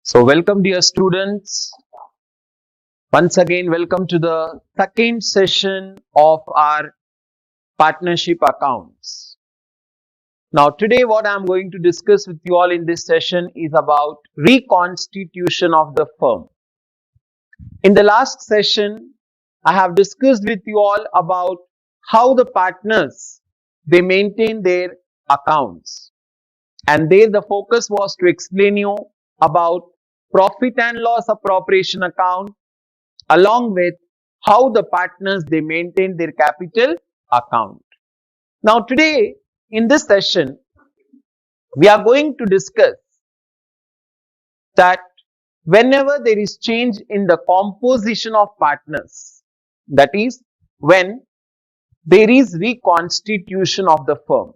So, welcome, dear students. Once again, welcome to the second session of our partnership accounts. Now, today, what I'm going to discuss with you all in this session is about reconstitution of the firm. In the last session, I have discussed with you all about how the partners they maintain their accounts, and there the focus was to explain you about profit and loss appropriation account along with how the partners they maintain their capital account. Now today in this session we are going to discuss that whenever there is change in the composition of partners, that is when there is reconstitution of the firm,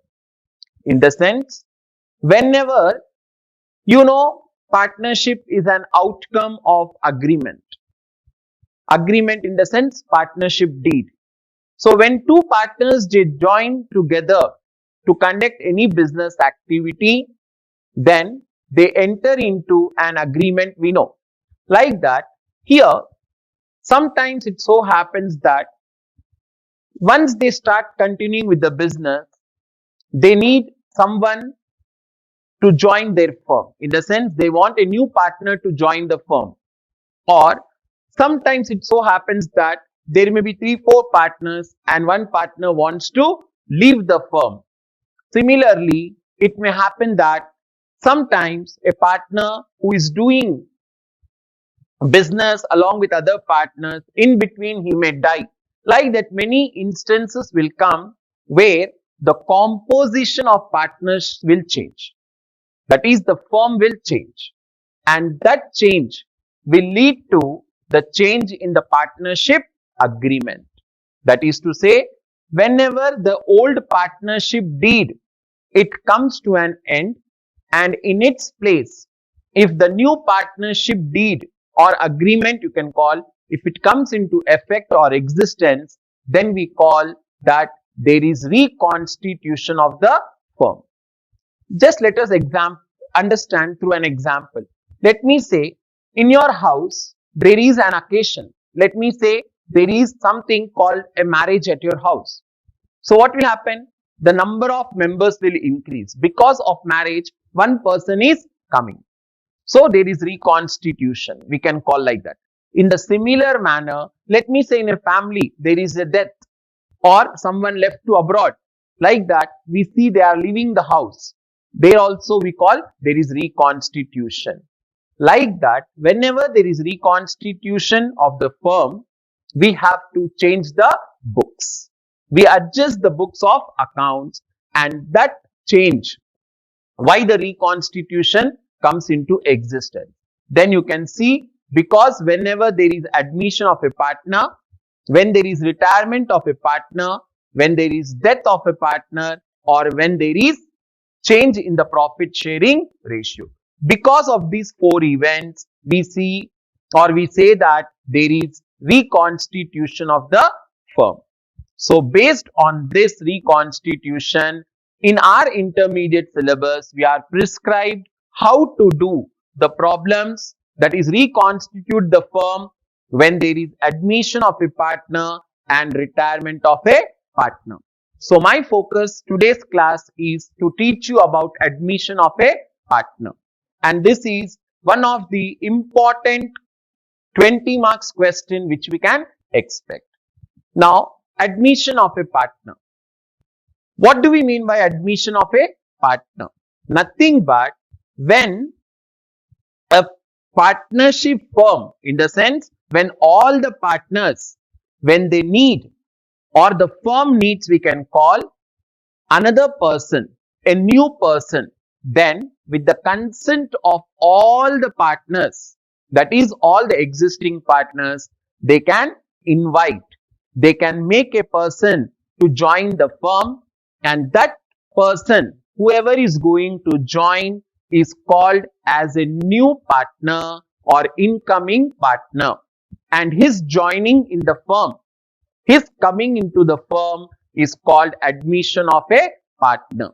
in the sense whenever partnership is an outcome of agreement in the sense partnership deed. So when two partners they join together to conduct any business activity, then they enter into an agreement, we know. Like that, here, sometimes it so happens that once they start continuing with the business, they need someone to join their firm. In the sense, they want a new partner to join the firm. Or sometimes it so happens that there may be 3-4 partners and one partner wants to leave the firm. Similarly, it may happen that sometimes a partner who is doing business along with other partners, in between he may die. Like that, many instances will come where the composition of partners will change. That is, the firm will change. And that change will lead to the change in the partnership agreement. That is to say, whenever the old partnership deed, it comes to an end, and in its place, if the new partnership deed or agreement you can call, if it comes into effect or existence, then we call that there is reconstitution of the firm. Just let us understand through an example. Let me say, in your house, there is an occasion. Let me say, there is something called a marriage at your house. So what will happen? The number of members will increase. Because of marriage, one person is coming. So there is reconstitution. We can call like that. In the similar manner, let me say in a family, there is a death or someone left to abroad. Like that, we see they are leaving the house. There also we call there is reconstitution. Like that, whenever there is reconstitution of the firm, we have to change the books. We adjust the books of accounts, and that change, why the reconstitution comes into existence. Then you can see, because whenever there is admission of a partner, when there is retirement of a partner, when there is death of a partner, or when there is change in the profit sharing ratio. Because of these 4 events, we see or we say that there is reconstitution of the firm. So based on this reconstitution, in our intermediate syllabus, we are prescribed how to do the problems, that is reconstitute the firm when there is admission of a partner and retirement of a partner. So my focus today's class is to teach you about admission of a partner. And this is one of the important 20 marks question which we can expect. Now, admission of a partner. What do we mean by admission of a partner? Nothing but when a partnership firm, in the sense when all the partners, when they need or the firm needs, we can call another person, a new person, then with the consent of all the partners, that is all the existing partners, they can invite, they can make a person to join the firm, and that person, whoever is going to join, is called as a new partner or incoming partner, and his joining in the firm, his coming into the firm is called admission of a partner.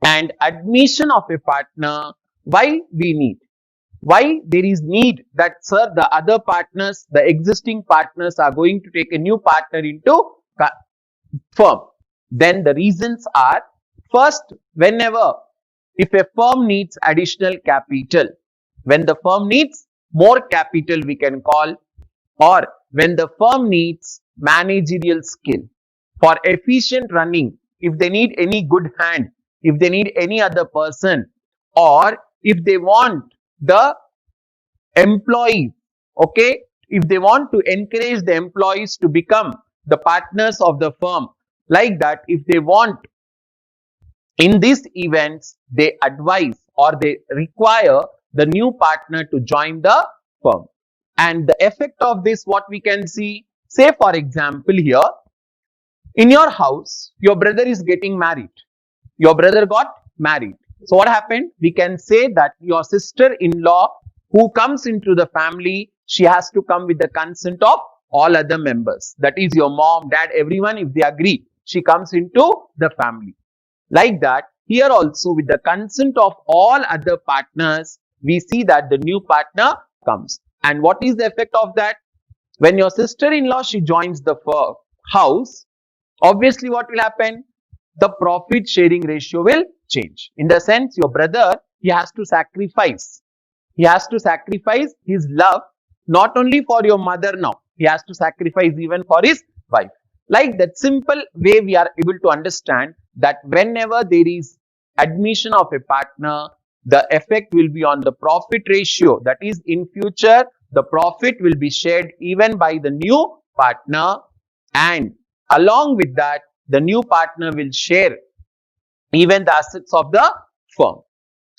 And admission of a partner, why we need? Why there is need that, sir, the other partners, the existing partners are going to take a new partner into firm? Then the reasons are, first, whenever if a firm needs additional capital, when the firm needs more capital, we can call, or when the firm needs managerial skill for efficient running, if they need any good hand, if they need any other person, or if they want the employees, okay, if they want to encourage the employees to become the partners of the firm, like that, if they want, in these events, they advise or they require the new partner to join the firm. And the effect of this, what we can see, say for example here, in your house, your brother is getting married. Your brother got married. So what happened? We can say that your sister-in-law who comes into the family, she has to come with the consent of all other members. That is your mom, dad, everyone, if they agree, she comes into the family. Like that, here also with the consent of all other partners, we see that the new partner comes. And what is the effect of that? When your sister-in-law, she joins the house, obviously what will happen? The profit sharing ratio will change. In the sense, your brother, he has to sacrifice. He has to sacrifice his love, not only for your mother now, he has to sacrifice even for his wife. Like that simple way, we are able to understand that whenever there is admission of a partner, the effect will be on the profit ratio. That is, in future, the profit will be shared even by the new partner, and along with that, the new partner will share even the assets of the firm.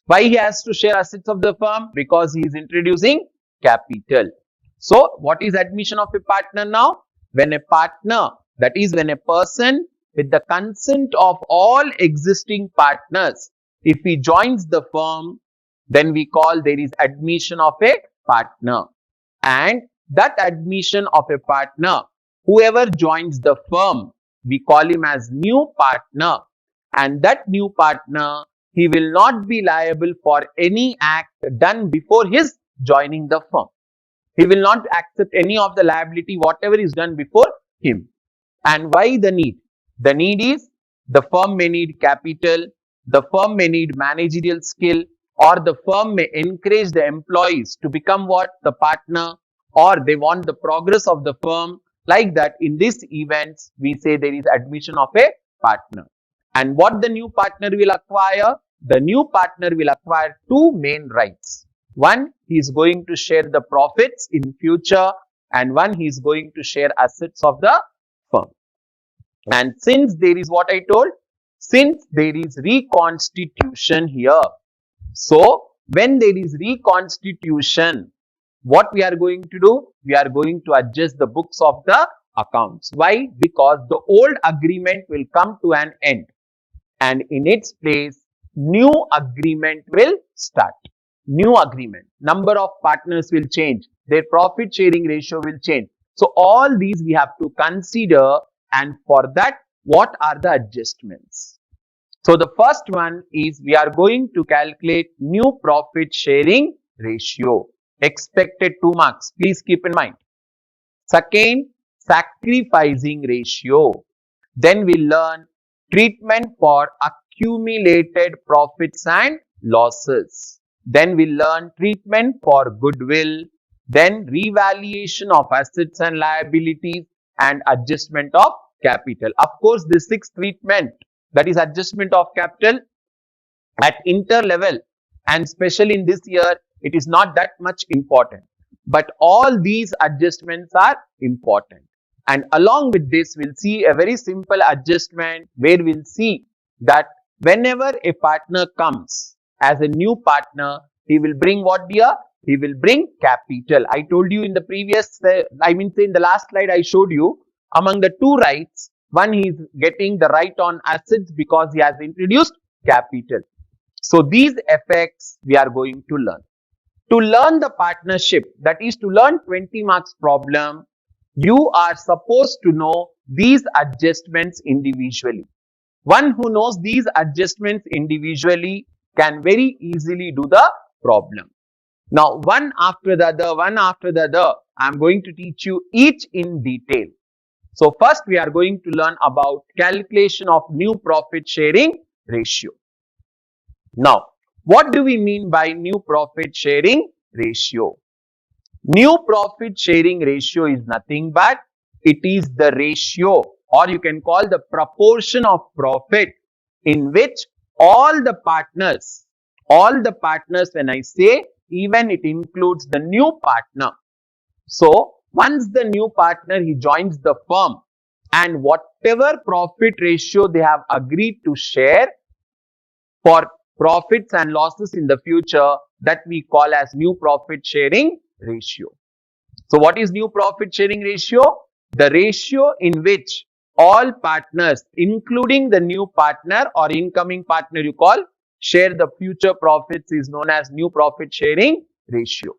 Why he has to share assets of the firm? Because he is introducing capital. So what is admission of a partner now? When a partner, that is when a person with the consent of all existing partners, if he joins the firm, then we call there is admission of a partner. And that admission of a partner, whoever joins the firm, we call him as new partner. And that new partner, he will not be liable for any act done before his joining the firm. He will not accept any of the liability, whatever is done before him. And why the need? The need is the firm may need capital, the firm may need managerial skill, or the firm may encourage the employees to become what? The partner, or they want the progress of the firm. Like that, in these events, we say there is admission of a partner. And what the new partner will acquire? The new partner will acquire two main rights. One, he is going to share the profits in future, and one, he is going to share assets of the firm. And since there is what I told, since there is reconstitution here, so when there is reconstitution, what we are going to do? We are going to adjust the books of the accounts. Why? Because the old agreement will come to an end, and in its place, new agreement will start. New agreement. Number of partners will change. Their profit sharing ratio will change. So all these we have to consider, and for that, what are the adjustments? So the first one is we are going to calculate new profit sharing ratio. Expected 2 marks. Please keep in mind. Second, sacrificing ratio. Then we learn treatment for accumulated profits and losses. Then we learn treatment for goodwill. Then revaluation of assets and liabilities and adjustment of capital. Of course, the sixth treatment, that is adjustment of capital at inter level, and especially in this year, it is not that much important. But all these adjustments are important. And along with this, we'll see a very simple adjustment where we'll see that whenever a partner comes as a new partner, he will bring what, dear? He will bring capital. I told you in the previous, in the last slide I showed you, among the two rights, one, he is getting the right on assets because he has introduced capital. So these effects we are going to learn. To learn the partnership, that is to learn 20 marks problem, you are supposed to know these adjustments individually. One who knows these adjustments individually can very easily do the problem. Now, one after the other, I am going to teach you each in detail. So, first we are going to learn about calculation of new profit sharing ratio. Now, what do we mean by new profit sharing ratio? New profit sharing ratio is nothing but it is the ratio, or you can call the proportion of profit in which all the partners, when I say even it includes the new partner. So once the new partner he joins the firm, and whatever profit ratio they have agreed to share for profits and losses in the future, that we call as new profit sharing ratio. So what is new profit sharing ratio? The ratio in which all partners, including the new partner or incoming partner you call, share the future profits is known as new profit sharing ratio.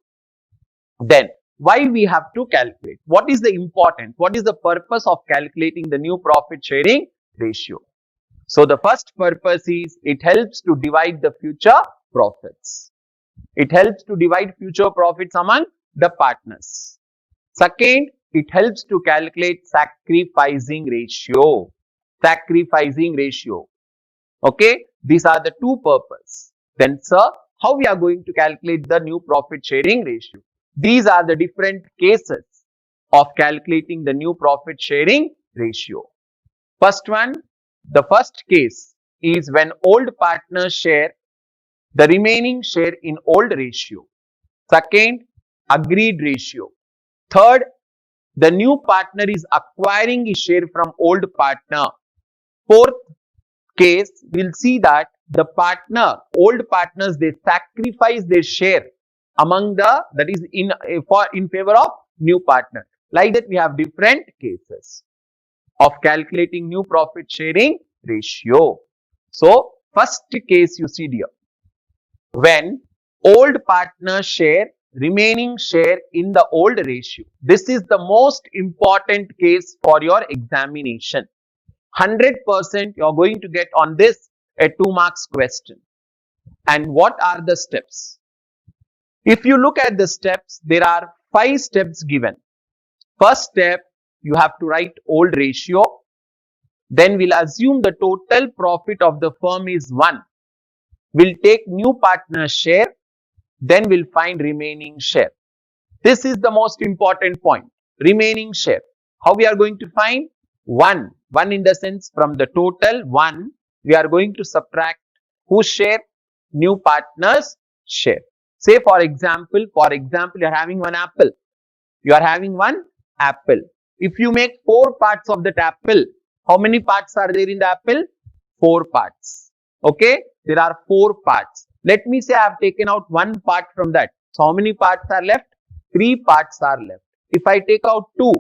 Then why we have to calculate? What is the important? What is the purpose of calculating the new profit sharing ratio? So the first purpose is it helps to divide the future profits. It helps to divide future profits among the partners. Second, it helps to calculate sacrificing ratio. Sacrificing ratio. Okay, these are the two purposes. Then, sir, how we are going to calculate the new profit sharing ratio? These are the different cases of calculating the new profit sharing ratio. First one, the first case is when old partners share the remaining share in old ratio. Second, agreed ratio. Third, the new partner is acquiring a share from old partner. Fourth case, we'll see that the old partners, they sacrifice their share among that is in favor of new partner. Like that, we have different cases of calculating new profit sharing ratio. So, first case you see here, when old partners share remaining share in the old ratio. This is the most important case for your examination. 100% you are going to get on this a 2 marks question. And what are the steps? If you look at the steps, there are 5 steps given. First step, you have to write old ratio. Then we'll assume the total profit of the firm is 1. We'll take new partner share. Then we'll find remaining share. This is the most important point. Remaining share. How we are going to find? 1. 1 in the sense from the total 1, we are going to subtract whose share? New partner's share. Say for example, you are having one apple. You are having one apple. If you make 4 parts of that apple, how many parts are there in the apple? 4 parts. Okay, there are 4 parts. Let me say I have taken out 1 part from that. So how many parts are left? 3 parts are left. If I take out 2,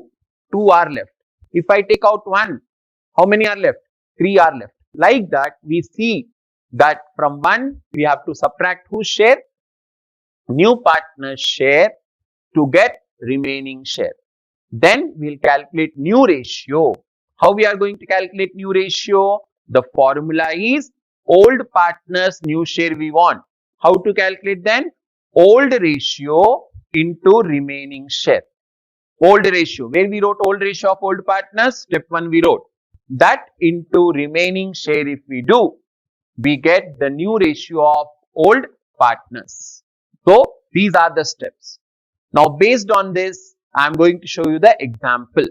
2 are left. If I take out 1, how many are left? 3 are left. Like that, we see that from 1, we have to subtract whose share? New partner's share to get remaining share. Then we'll calculate new ratio. How we are going to calculate new ratio? The formula is old partner's new share we want. How to calculate then? Old ratio into remaining share. Old ratio. Where we wrote old ratio of old partners? Step 1 we wrote. That into remaining share if we do, we get the new ratio of old partners. So these are the steps. Now based on this, I am going to show you the example.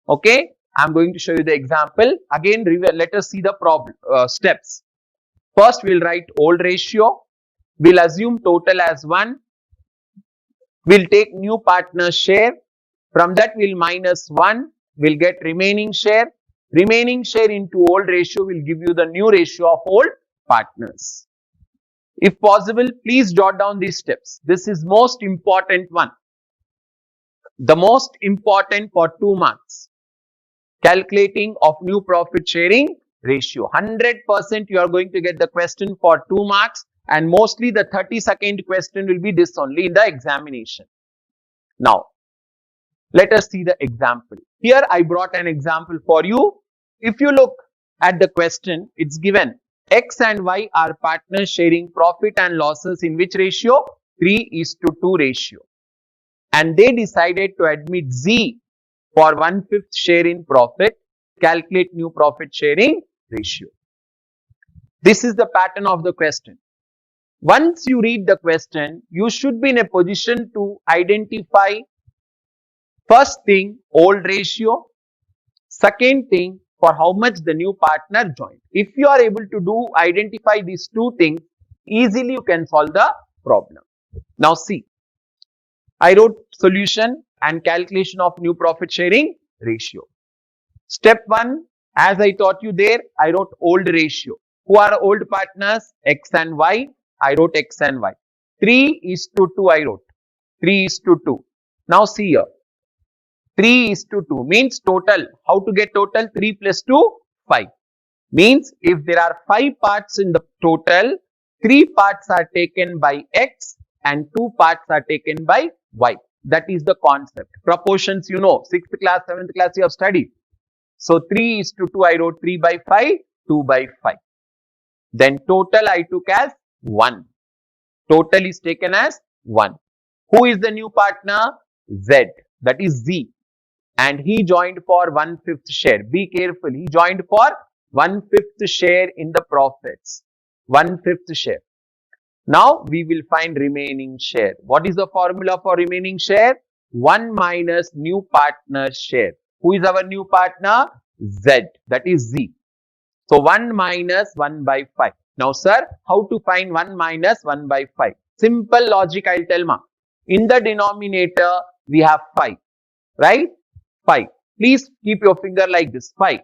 Okay, I am going to show you the example. Again, let us see the problem steps. First, we'll write old ratio. We'll assume total as 1. We'll take new partner share. From that, we'll minus 1. We'll get remaining share. Remaining share into old ratio will give you the new ratio of old partners. If possible, please jot down these steps. This is most important one. The most important for 2 marks. Calculating of new profit sharing ratio. 100% you are going to get the question for 2 marks, and mostly the 30-second question will be this only in the examination. Now, let us see the example. Here I brought an example for you. If you look at the question, it's given X and Y are partners sharing profit and losses in which ratio? 3:2 ratio. And they decided to admit Z for 1/5 share in profit. Calculate new profit sharing ratio. This is the pattern of the question. Once you read the question, you should be in a position to identify first thing, old ratio, second thing, for how much the new partner joined. If you are able to identify these two things, easily you can solve the problem. Now see, I wrote solution and calculation of new profit sharing ratio. Step 1, as I taught you there, I wrote old ratio. Who are old partners? X and Y. I wrote X and Y. 3:2 I wrote. 3:2. Now see here. 3:2 means total. How to get total? 3 plus 2, 5. Means if there are 5 parts in the total, 3 parts are taken by X and 2 parts are taken by Y. That is the concept. Proportions, you know, 6th class, 7th class you have studied. So 3:2 I wrote 3 by 5, 2 by 5. Then total I took as 1. Total is taken as 1. Who is the new partner? Z. That is Z. And he joined for 1/5 share. Be careful. He joined for 1/5 share in the profits. 1/5 share. Now we will find remaining share. What is the formula for remaining share? 1 minus new partner share. Who is our new partner? Z. That is Z. So 1 minus 1 by 5. Now sir, how to find 1 minus 1 by 5? Simple logic, I'll tell ma. In the denominator, we have 5. Right? 5. Please keep your finger like this. 5.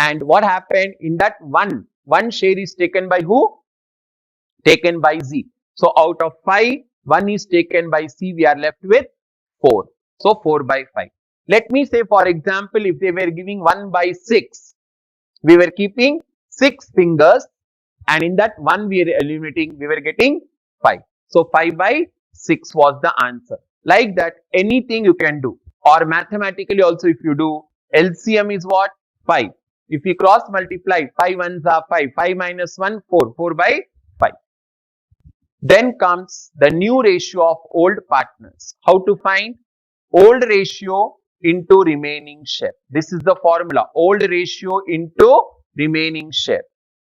And what happened? In that one share is taken by who? Taken by Z. So out of 5, 1 is taken by C. We are left with 4. So 4 by 5. Let me say, for example, if they were giving 1 by 6, we were keeping 6 fingers, and in that 1 we are eliminating, we were getting 5. So 5 by 6 was the answer. Like that, anything you can do. Or mathematically also, if you do, LCM is what? 5. If we cross multiply, 5 ones are 5. 5 minus 1, 4. 4 by 5. Then comes the new ratio of old partners. How to find? Old ratio into remaining share. This is the formula. Old ratio into remaining share.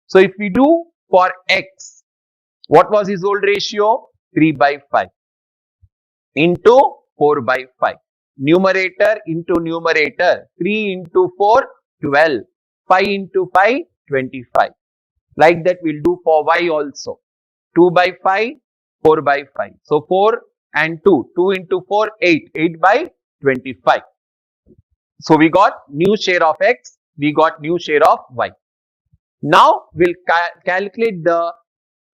So if we do for X, what was his old ratio? 3 by 5 into 4 by 5. Numerator into numerator. 3 into 4, 12. 5 into 5, 25. Like that we'll do for Y also. 2 by 5, 4 by 5. So 4 and 2. 2 into 4, 8. 8 by 25. So we got new share of X. We got new share of Y. Now we'll calculate the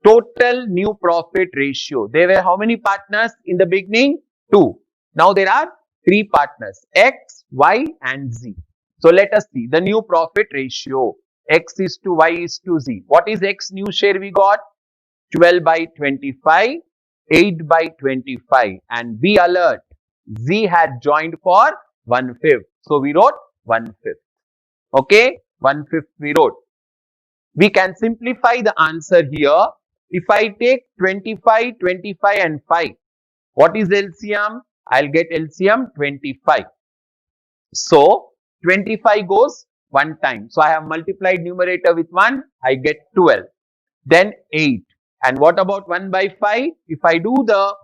total new profit ratio. There were how many partners in the beginning? 2. Now there are 3 partners, X, Y and Z. So let us see the new profit ratio. X is to Y is to Z. What is X new share we got? 12 by 25, 8 by 25. And be alert, Z had joined for 1/5. So we wrote 1/5. Okay, 1/5 we wrote. We can simplify the answer here. If I take 25, 25 and 5, what is LCM? I'll get LCM 25. So 25 goes one time. So I have multiplied numerator with 1, I get 12. Then 8. And what about 1 by 5? If I do the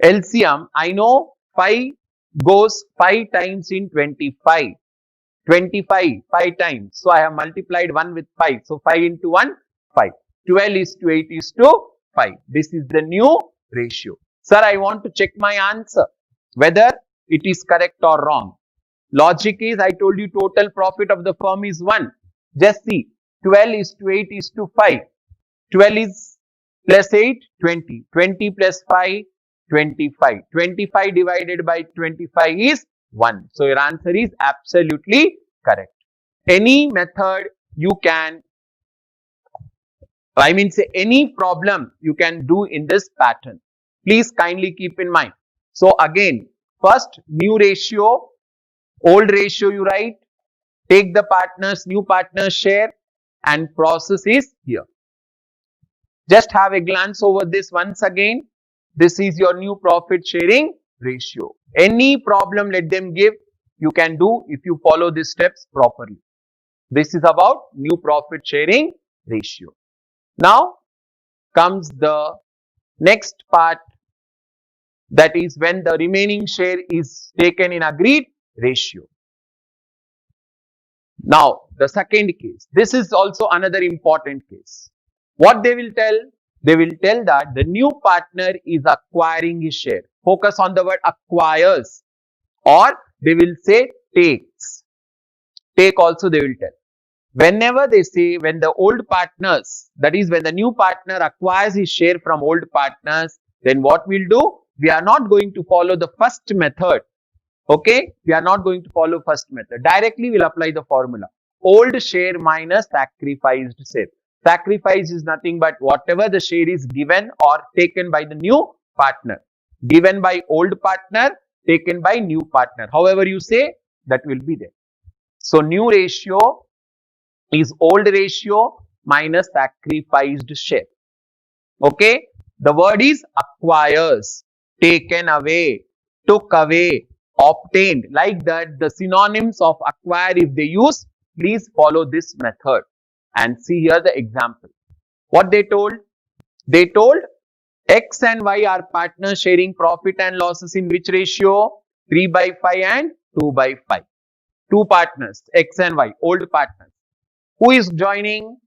LCM, I know 5 goes 5 times in 25. 25, 5 times. So I have multiplied 1 with 5. So 5 into 1, 5. 12 is to 8 is to 5. This is the new ratio. Sir, I want to check my answer, whether it is correct or wrong. Logic is, I told you total profit of the firm is 1. Just see, 12 is to 8 is to 5. 12 is plus 8, 20. 20 plus 5, 25. 25 divided by 25 is 1. So your answer is absolutely correct. Any method you can, say any problem you can do in this pattern. Please kindly keep in mind. So again, first new ratio, old ratio you write, take the partners, new partners share, and process is here. Just have a glance over this once again. This is your new profit sharing ratio. Any problem let them give, you can do if you follow these steps properly. This is about new profit sharing ratio. Now comes the next part, that is when the remaining share is taken in agreed ratio. Now the second case, this is also another important case. What they will tell? They will tell that the new partner is acquiring his share. Focus on the word acquires, or they will say takes. Take also they will tell. Whenever they say when the old partners, that is when the new partner acquires his share from old partners, then what we'll do? We are not going to follow the first method. Okay, we are not going to follow first method. Directly we'll apply the formula. Old share minus sacrificed share. Sacrifice is nothing but whatever the share is given or taken by the new partner. Given by old partner, taken by new partner. However you say, that will be there. So new ratio is old ratio minus sacrificed share. Okay, the word is acquires, taken away, took away, obtained. Like that, the synonyms of acquire, if they use, please follow this method. And see here the example. What they told? They told X and Y are partners sharing profit and losses in which ratio? 3/5 and 2/5. Two partners, X and Y, old partners. Who is joining?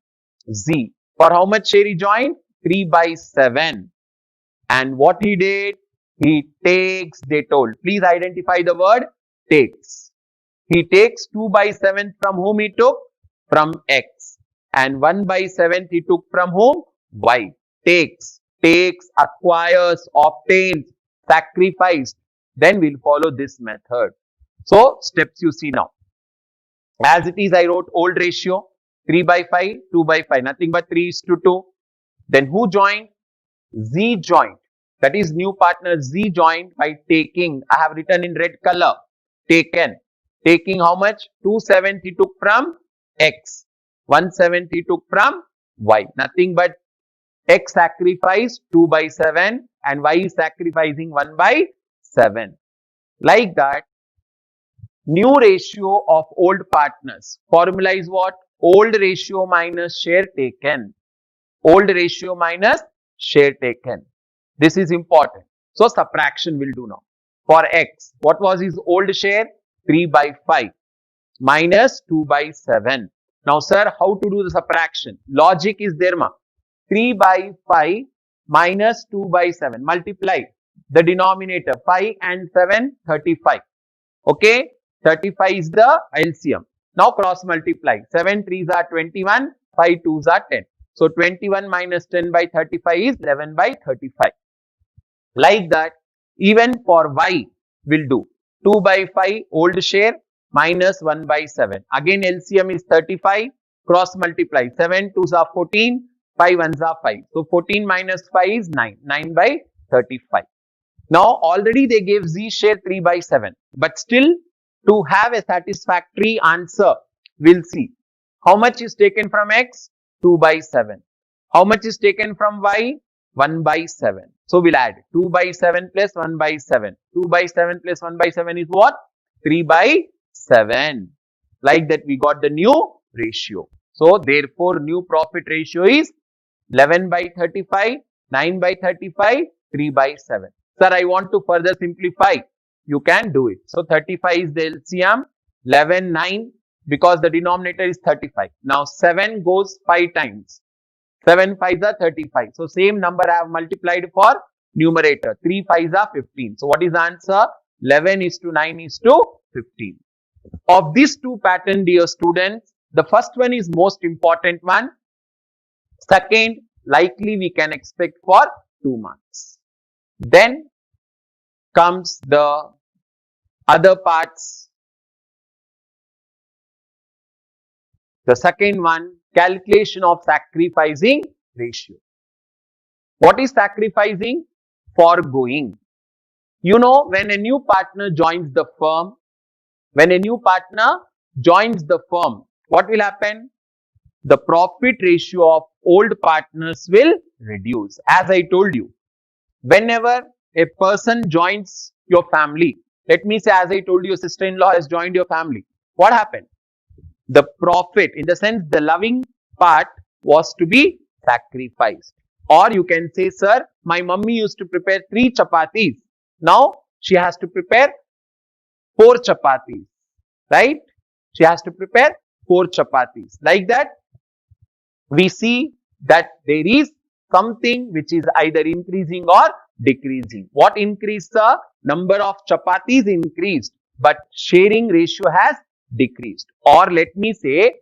Z. For how much share he joined? 3/7. And what he did? He takes, they told. Please identify the word takes. He takes 2/7 from whom he took? From X. And 1/7 he took from whom? Y. Takes, acquires, obtains, sacrificed. Then we'll follow this method. So steps you see now. As it is, I wrote old ratio, 3/5, 2/5, nothing but 3:2. Then who joined? Z joined. That is new partner Z joined by taking. I have written in red color. Taken. Taking how much? 270 took from X. 170 took from Y. Nothing but X sacrificed 2/7 and Y is sacrificing 1/7. Like that, new ratio of old partners. Formula is what? Old ratio minus share taken. Old ratio minus share taken. This is important. So subtraction will do now. For X, what was his old share? 3/5 minus 2/7. Now sir, how to do the subtraction? Logic is there ma. 3/5 minus 2/7. Multiply the denominator. 5 and 7, 35. Okay, 35 is the LCM. Now cross multiply. 7 3s are 21, 5 2s are 10. So 21 minus 10/35 is 11/35. Like that, even for Y will do 2/5 old share minus 1/7. Again LCM is 35. Cross multiply. 7 2s are 14, 5 1s are 5. So 14 minus 5 is 9. 9/35. Now already they gave Z share 3/7. But still, to have a satisfactory answer, we'll see how much is taken from X? 2/7. How much is taken from Y? 1/7. So we'll add 2/7 plus 1/7. 2/7 plus 1/7 is what? 3/7. Like that, we got the new ratio. So therefore, new profit ratio is 11/35, 9/35, 3/7. Sir, I want to further simplify. You can do it. So 35 is the LCM, 11, 9, because the denominator is 35. Now 7 goes 5 times. 7 5s are 35. So same number I have multiplied for numerator. 3 5s are 15. So what is the answer? 11:9:15. Of these two patterns, dear students, the first one is most important one. Second, likely we can expect for 2 marks. Then comes the other parts. The second one, calculation of sacrificing ratio. What is sacrificing? Foregoing. You know, when a new partner joins the firm, what will happen? The profit ratio of old partners will reduce. As I told you, Whenever a person joins your family, let me say, as I told you, your sister-in-law has joined your family. What happened? The profit, in the sense, the loving part was to be sacrificed. Or you can say, sir, my mummy used to prepare 3 chapatis. Now she has to prepare 4 chapatis, right? She has to prepare 4 chapatis. Like that, we see that there is something which is either increasing or decreasing. What increased? The number of chapatis increased, but sharing ratio has decreased. Or let me say,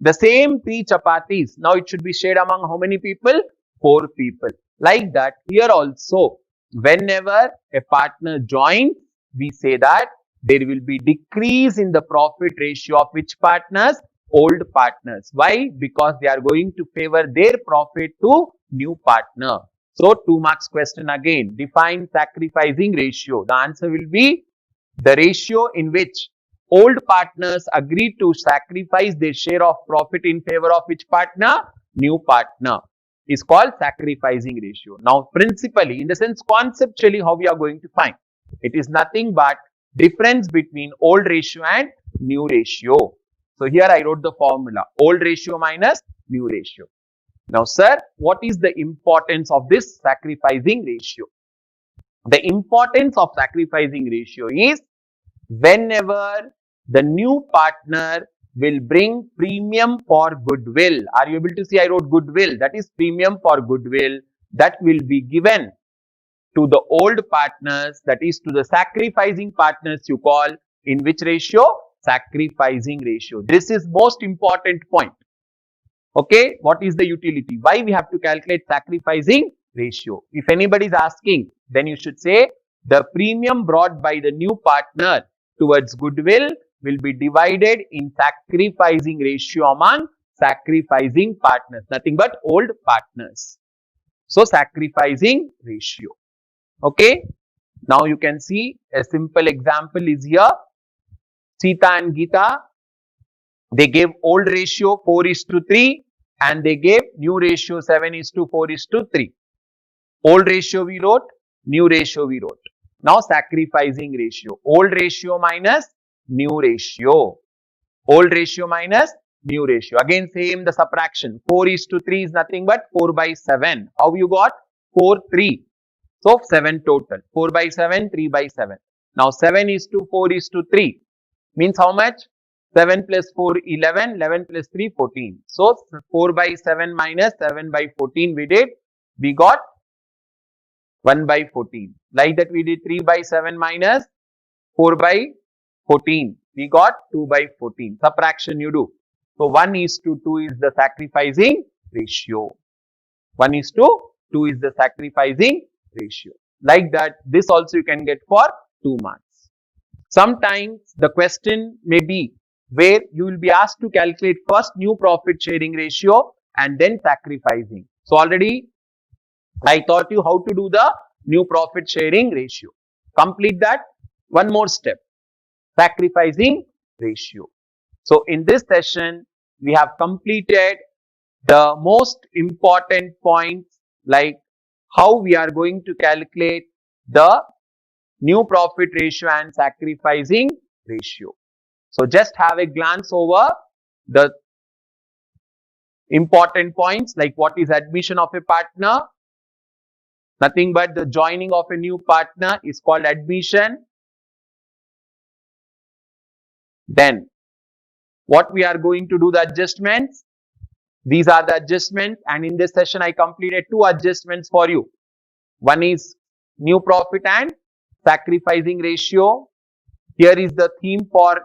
the same 3 chapatis, now it should be shared among how many people? 4 people. Like that, here also, whenever a partner joins, we say that there will be decrease in the profit ratio of which partners? Old partners. Why? Because they are going to favor their profit to new partner. So 2 marks question again. Define sacrificing ratio. The answer will be the ratio in which old partners agree to sacrifice their share of profit in favor of which partner? New partner, is called sacrificing ratio. Now, principally, in the sense conceptually, how we are going to find? It is nothing but difference between old ratio and new ratio. So here I wrote the formula, old ratio minus new ratio. Now, sir, what is the importance of this sacrificing ratio? The importance of sacrificing ratio is whenever the new partner will bring premium for goodwill. Are you able to see? I wrote goodwill. That is premium for goodwill that will be given to the old partners, that is to the sacrificing partners you call, in which ratio? Sacrificing ratio. This is most important point. Okay, what is the utility? Why we have to calculate sacrificing ratio? If anybody is asking, then you should say the premium brought by the new partner towards goodwill will be divided in sacrificing ratio among sacrificing partners, nothing but old partners. So sacrificing ratio. Okay, now you can see a simple example is here. Sita and Geeta, they gave old ratio 4:3 and they gave new ratio 7:4:3. Old ratio we wrote, new ratio we wrote. Now sacrificing ratio, old ratio minus new ratio. Old ratio minus new ratio. Again same the subtraction. 4:3 is nothing but 4/7. How you got? 4, 3. So 7 total. 4/7, 3/7. Now 7:4:3 means how much? 7 plus 4, 11, 11 plus 3, 14. So 4/7 minus 7/14 we did. We got 1/14. Like that we did 3/7 minus 4/14. We got 2/14. Subtraction you do. So 1:2 is the sacrificing ratio. 1:2 is the sacrificing ratio. Like that, this also you can get for 2 marks. Sometimes the question may be where you will be asked to calculate first new profit sharing ratio and then sacrificing. So already I taught you how to do the new profit sharing ratio. Complete that. One more step, sacrificing ratio. So in this session, we have completed the most important points like how we are going to calculate the new profit ratio and sacrificing ratio. So just have a glance over the important points like what is admission of a partner. Nothing but the joining of a new partner is called admission. Then what we are going to do the adjustments. These are the adjustments, and in this session I completed 2 adjustments for you. One is new profit and sacrificing ratio. Here is the theme for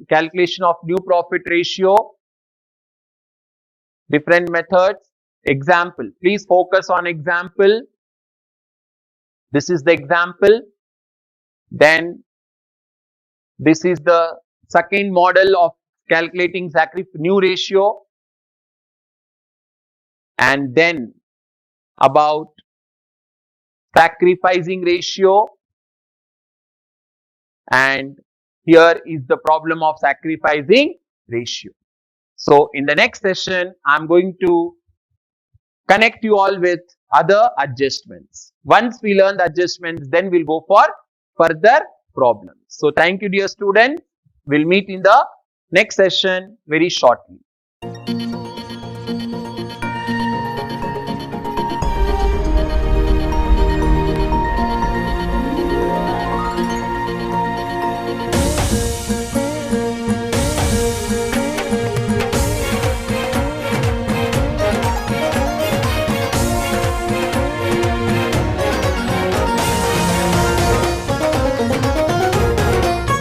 calculation of new profit ratio. Different methods. Example. Please focus on example. This is the example. Then this is the second model of calculating new ratio. And then about sacrificing ratio. And here is the problem of sacrificing ratio. So in the next session, I'm going to connect you all with other adjustments. Once we learn the adjustments, then we'll go for further problems. So thank you, dear students. We'll meet in the next session very shortly.